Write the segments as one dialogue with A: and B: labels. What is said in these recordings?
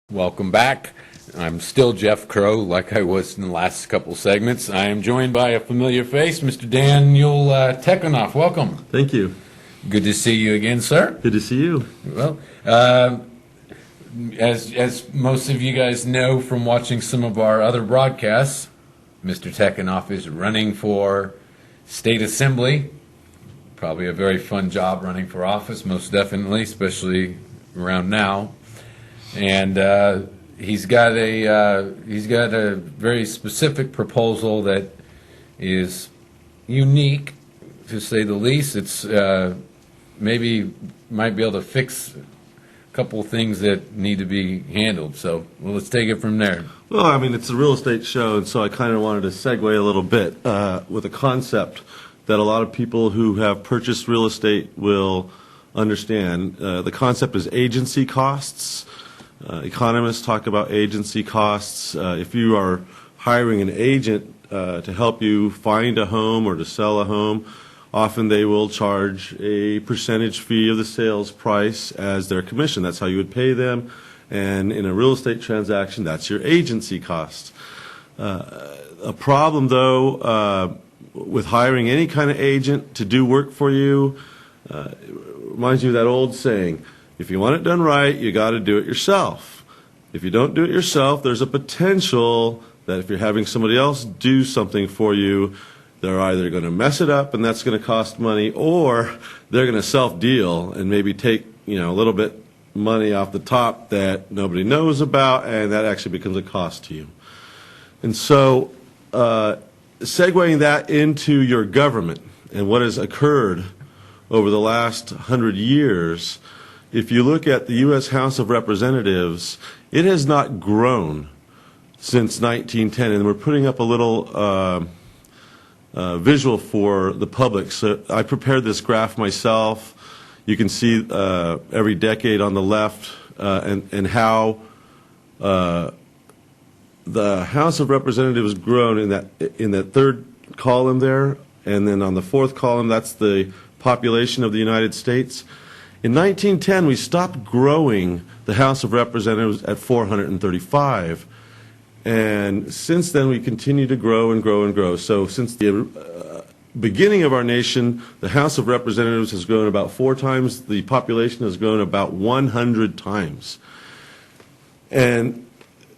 A: Welcome back. I'm still Jeff Crow, like I was in the last couple segments. I am joined by a familiar face, Mr. Daniel Tekunoff. Welcome.
B: Thank you.
A: Good to see you again, sir.
B: Good to see you.
A: Well, as most of you guys know from watching some of our other broadcasts, Mr. Tekunoff is running for State Assembly. Probably a very fun job running for office, most definitely, especially around now. And he's got a very specific proposal that is unique, to say the least. It's maybe might be able to fix a couple of things that need to be handled. So, well, let's take it from there.
B: Well, I mean, it's a real estate show, and so I kind of wanted to segue a little bit with a concept that a lot of people who have purchased real estate will understand. The concept is agency costs. Economists talk about agency costs. If you are hiring an agent to help you find a home or to sell a home, often they will charge a percentage fee of the sales price as their commission. That's how you would pay them. And in a real estate transaction, that's your agency cost. A problem, though, with hiring any kind of agent to do work for you, reminds you of that old saying, if you want it done right, you got to do it yourself. If you don't do it yourself, there's a potential that if you're having somebody else do something for you, they're either going to mess it up and that's going to cost money, or they're going to self-deal and maybe take, a little bit money off the top that nobody knows about, and that actually becomes a cost to you. And so, segueing that into your government and what has occurred over the last 100 years, if you look at the U.S. House of Representatives, it has not grown since 1910, and we're putting up a little visual for the public. So I prepared this graph myself. You can see every decade on the left and how the House of Representatives has grown in that third column there, and then on the fourth column, that's the population of the United States. In 1910, we stopped growing the House of Representatives at 435, and since then we continue to grow and grow and grow. So since the beginning of our nation, the House of Representatives has grown about 4 times, the population has grown about 100 times. And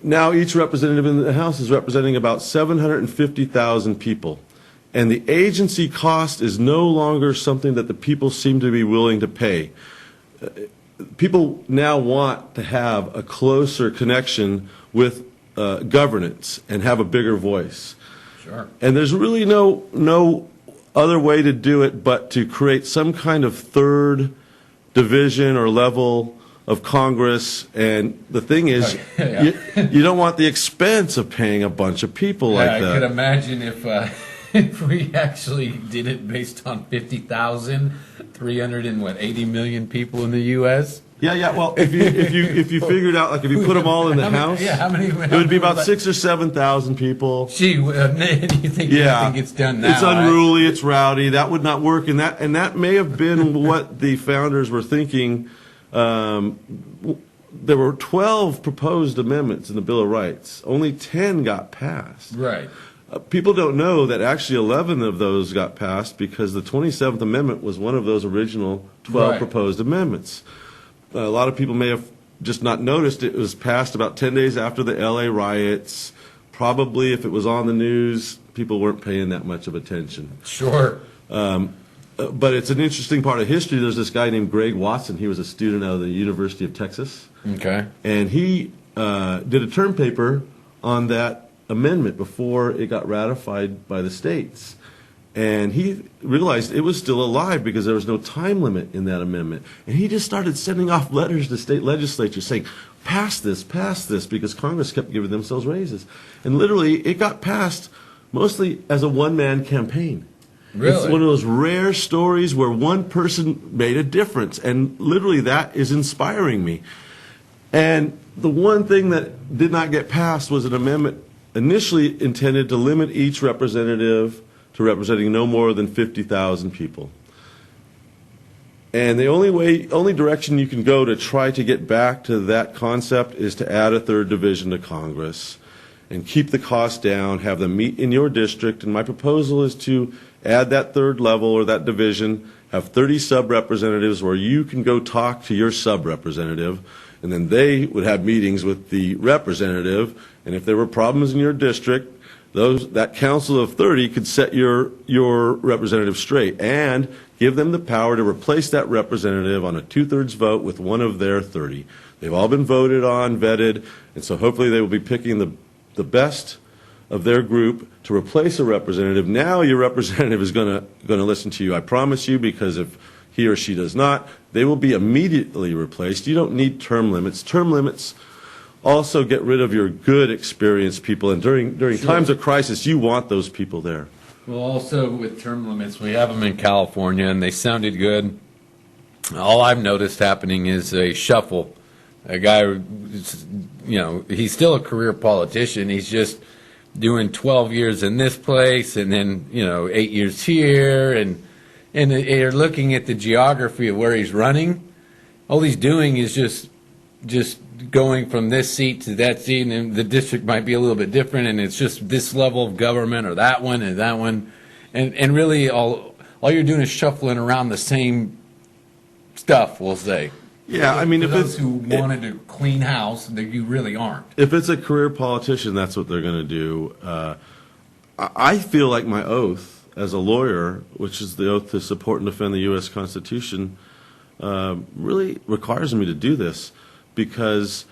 B: now each representative in the House is representing about 750,000 people. And the agency cost is no longer something that the people seem to be willing to pay. People now want to have a closer connection with governance and have a bigger voice.
A: Sure.
B: And there's really no other way to do it but to create some kind of third division or level of Congress. And the thing is, you don't want the expense of paying a bunch of people like that.
A: I could imagine if we actually did it based on 50,380 million people in the U.S.
B: Yeah. Well, if you figured out, like, if you put them all in the House,
A: how many?
B: It would be about 6,000 or 7,000 people.
A: Gee, do you think it's done now?
B: It's unruly. It's rowdy. That would not work, and that may have been what the founders were thinking. There were 12 proposed amendments in the Bill of Rights. Only 10 got passed.
A: Right.
B: People don't know that actually 11 of those got passed because the 27th Amendment was one of those original 12 proposed amendments. A lot of people may have just not noticed it was passed about 10 days after the L.A. riots. Probably if it was on the news, people weren't paying that much of attention.
A: Sure.
B: But it's an interesting part of history. There's this guy named Greg Watson. He was a student out of the University of Texas.
A: Okay.
B: And he did a term paper on that amendment before it got ratified by the states. And he realized it was still alive because there was no time limit in that amendment. And he just started sending off letters to state legislatures saying, pass this, because Congress kept giving themselves raises. And literally, it got passed mostly as a one-man campaign.
A: Really?
B: It's one of those rare stories where one person made a difference. And literally, that is inspiring me. And the one thing that did not get passed was an amendment initially intended to limit each representative to representing no more than 50,000 people. And the only direction you can go to try to get back to that concept is to add a third division to Congress and keep the cost down, have them meet in your district. And my proposal is to add that third level or that division, have 30 sub-representatives where you can go talk to your sub-representative, and then they would have meetings with the representative. And if there were problems in your district, that council of 30 could set your representative straight and give them the power to replace that representative on a 2/3 vote with one of their 30. They've all been voted on, vetted, and so hopefully they will be picking the best of their group to replace a representative. Now your representative is going to listen to you, I promise you, because if he or she does not, they will be immediately replaced. You don't need term limits. Term limits also get rid of your good, experienced people, and during
A: Sure.
B: times of crisis, you want those people there.
A: Well, also with term limits, we have them in California, and they sounded good. All I've noticed happening is a shuffle. A guy, he's still a career politician. He's just doing 12 years in this place, and then 8 years here, and you're looking at the geography of where he's running. All he's doing is just going from this seat to that seat, and the district might be a little bit different, and it's just this level of government or that one and that one, and really all you're doing is shuffling around the same stuff, we'll say.
B: Yeah, I mean,
A: For
B: if
A: those
B: it's
A: who wanted to clean house, you really aren't.
B: if it's a career politician, that's what they're going to do. I feel like my oath as a lawyer, which is the oath to support and defend the U.S. Constitution, really requires me to do this, because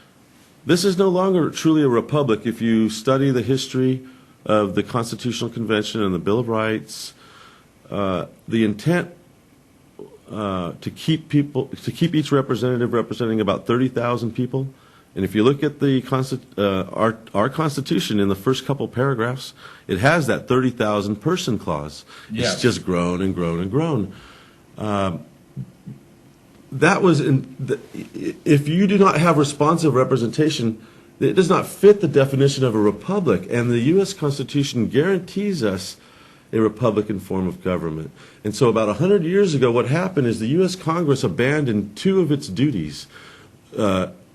B: this is no longer truly a republic. If you study the history of the Constitutional Convention and the Bill of Rights, the intent to keep each representative representing about 30,000 people. And if you look at our Constitution in the first couple paragraphs, it has that 30,000 person clause.
A: Yes.
B: It's just grown and grown and grown. If you do not have responsive representation, it does not fit the definition of a republic. And the U.S. Constitution guarantees us a Republican form of government. And so about 100 years ago, what happened is the U.S. Congress abandoned two of its duties.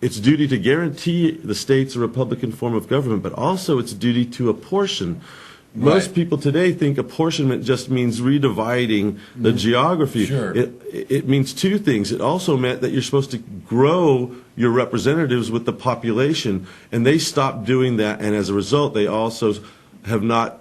B: Its duty to guarantee the states a Republican form of government, but also its duty to apportion. Most
A: Right.
B: people today think apportionment just means redividing the geography.
A: Sure.
B: It means two things. It also meant that you're supposed to grow your representatives with the population, and they stopped doing that, and as a result, they also have not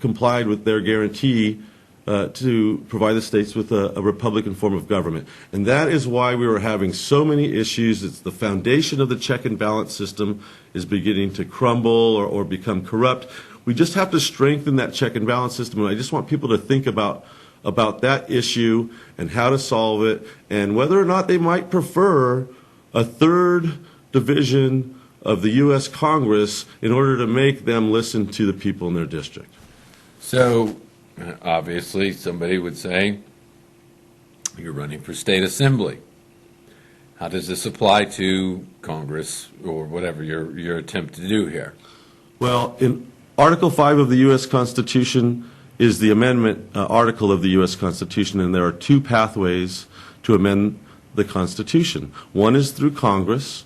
B: complied with their guarantee to provide the states with a Republican form of government. And that is why we were having so many issues. It's the foundation of the check and balance system is beginning to crumble or become corrupt. We just have to strengthen that check and balance system, and I just want people to think about that issue and how to solve it, and whether or not they might prefer a third division of the U.S. Congress in order to make them listen to the people in their district.
A: So, obviously, somebody would say, you're running for state assembly. How does this apply to Congress or whatever your attempt to do here?
B: Well, in Article 5 of the U.S. Constitution is the amendment article of the U.S. Constitution, and there are two pathways to amend the Constitution. One is through Congress.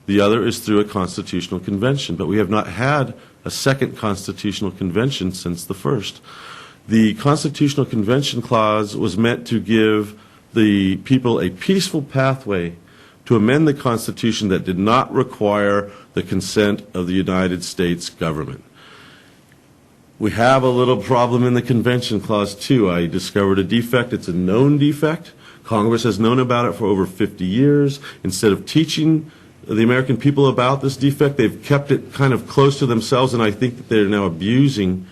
B: The other is through a constitutional convention. But we have not had a second constitutional convention since the first. The Constitutional Convention clause was meant to give the people a peaceful pathway to amend the Constitution that did not require the consent of the United States government. We have a little problem in the Convention Clause, too. I discovered a defect. It's a known defect. Congress has known about it for over 50 years. Instead of teaching the American people about this defect, they've kept it kind of close to themselves, and I think that they're now abusing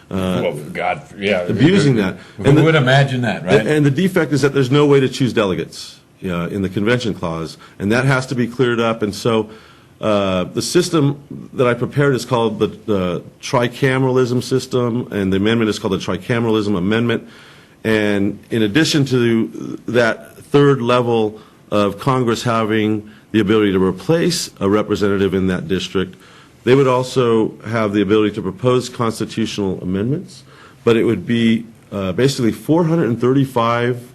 B: abusing that.
A: Who would imagine that, right?
B: And the defect is that there's no way to choose delegates in the Convention Clause, and that has to be cleared up. And so the system that I prepared is called the tricameralism system, and the amendment is called the tricameralism amendment. And in addition to that third level of Congress having the ability to replace a representative in that district, they would also have the ability to propose constitutional amendments, but it would be basically 435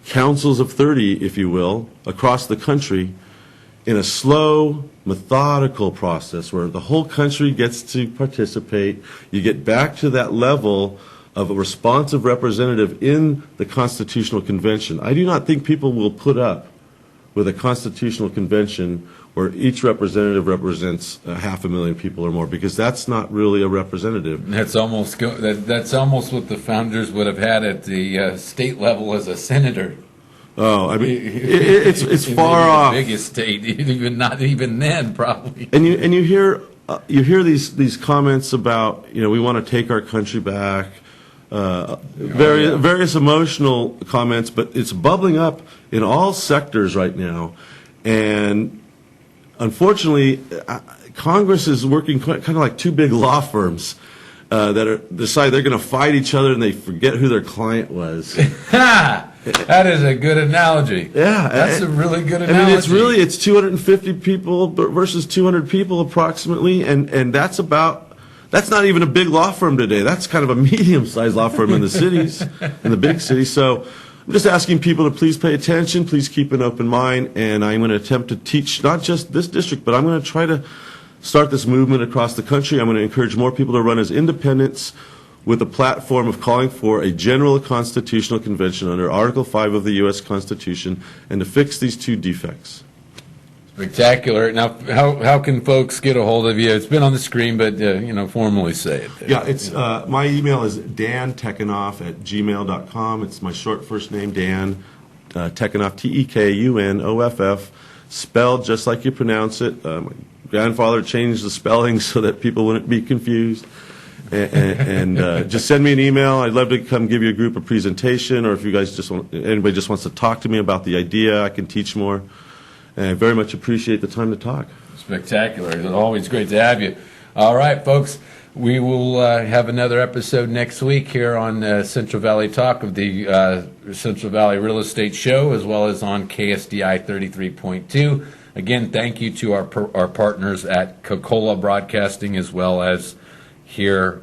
B: councils of 30, if you will, across the country in a slow, methodical process where the whole country gets to participate. You get back to that level of a responsive representative in the Constitutional Convention. I do not think people will put up with a Constitutional Convention where each representative represents 500,000 people or more, because that's not really a representative.
A: That's almost that's almost what the founders would have had at the state level as a senator.
B: Oh, I mean, it's far off.
A: The biggest state, even not even then, probably.
B: And you hear these comments about, we want to take our country back. Various emotional comments, but it's bubbling up in all sectors right now, and unfortunately, Congress is working kind of like two big law firms that decide they're going to fight each other, and they forget who their client was.
A: That is a good analogy.
B: Yeah,
A: that's a really good analogy.
B: I mean, it's 250 people versus 200 people approximately, and that's not even a big law firm today. That's kind of a medium-sized law firm in the cities, in the big cities. So I'm just asking people to please pay attention, please keep an open mind, and I'm going to attempt to teach not just this district, but I'm going to try to start this movement across the country. I'm going to encourage more people to run as independents with a platform of calling for a general constitutional convention under Article 5 of the U.S. Constitution and to fix these two defects.
A: Spectacular. Now, how can folks get a hold of you? It's been on the screen, but, formally say it.
B: Yeah, it's my email is dantekunoff@gmail.com. It's my short first name, Dan, Tekunoff, Tekunoff, spelled just like you pronounce it. My grandfather changed the spelling so that people wouldn't be confused. And just send me an email. I'd love to come give you a group presentation, or if you guys anybody just wants to talk to me about the idea, I can teach more. And I very much appreciate the time to talk.
A: Spectacular. It's always great to have you. All right, folks, we will have another episode next week here on Central Valley Talk of the Central Valley Real Estate Show, as well as on KSDI 33.2. Again, thank you to our partners at Coca-Cola Broadcasting, as well as here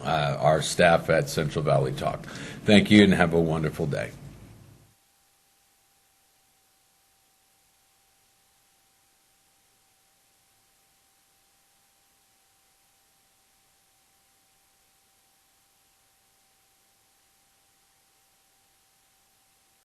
A: our staff at Central Valley Talk. Thank you, and have a wonderful day.